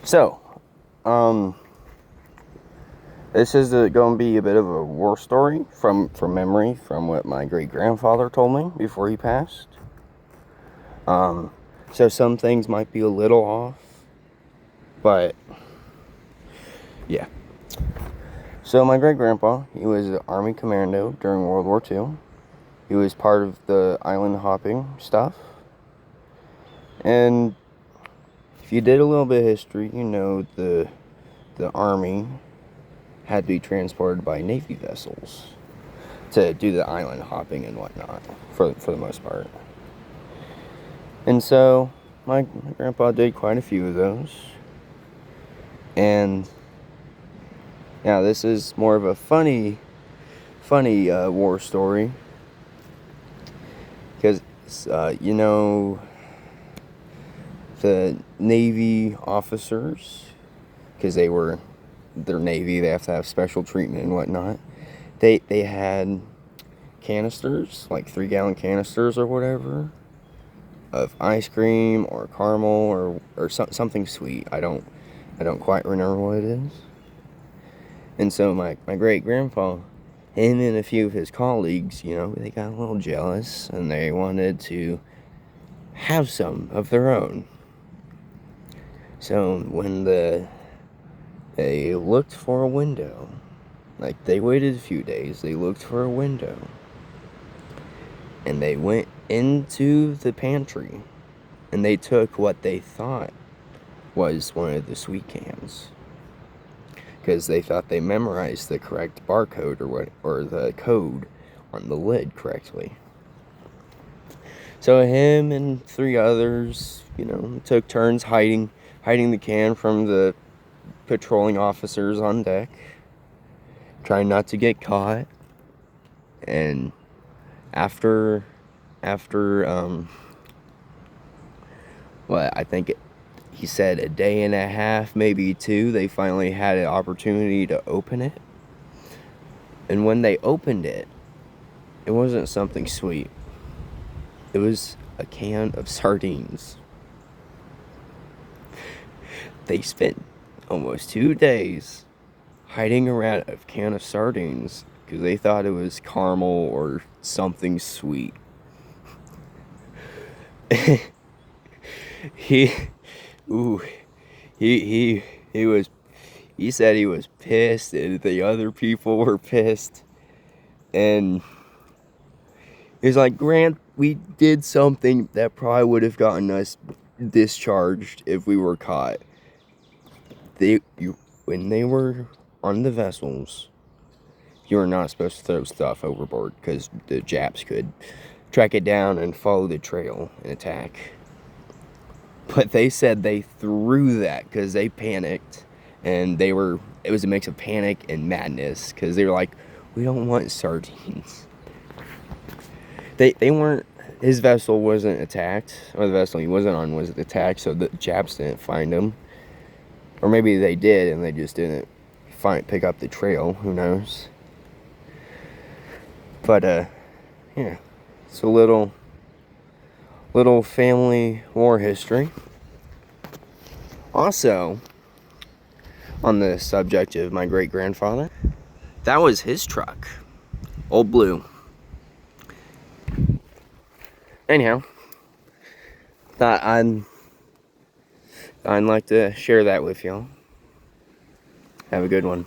So, um, this is going to be a bit of a war story from memory, from what my great grandfather told me before he passed. Um, so some things might be a little off, but yeah. So my great grandpa, he was an Army commando during World War II. He was part of the island hopping stuff. And if you did a little bit of history, you know the Army had to be transported by Navy vessels to do the island hopping and whatnot, for the most part. And so my grandpa did quite a few of those. And yeah, this is more of a funny war story, because you know, the Navy officers, because they're Navy, they have to have special treatment and whatnot. They had canisters, like 3-gallon canisters or whatever, of ice cream or caramel or something sweet. I don't quite remember what it is. And so my great grandpa, him and a few of his colleagues, you know, they got a little jealous and they wanted to have some of their own. So when they looked for a window, like they waited a few days, they looked for a window, and they went into the pantry and they took what they thought was one of the sweet cans, because they thought they memorized the correct barcode or the code on the lid correctly. So him and 3 others, you know, took turns hiding the can from the patrolling officers on deck, trying not to get caught. And after what I think he said a day and a half, maybe 2, they finally had an opportunity to open it. And when they opened it, it wasn't something sweet. It was a can of sardines. They spent almost 2 days hiding around a can of sardines because they thought it was caramel or something sweet. he, ooh, he was. He said he was pissed, and the other people were pissed. And he's like, Grant, we did something that probably would have gotten us discharged if we were caught. When they were on the vessels, you were not supposed to throw stuff overboard because the Japs could track it down and follow the trail and attack. But they said they threw that because they panicked, and it was a mix of panic and madness, because they were like, we don't want sardines. They weren't, his vessel wasn't attacked, or the vessel he wasn't on wasn't attacked, so the Japs didn't find him. Or maybe they did and they just didn't pick up the trail, who knows. But yeah, it's a little family war history. Also, on the subject of my great grandfather, that was his truck, Old Blue. Anyhow, thought I'd like to share that with y'all. Have a good one.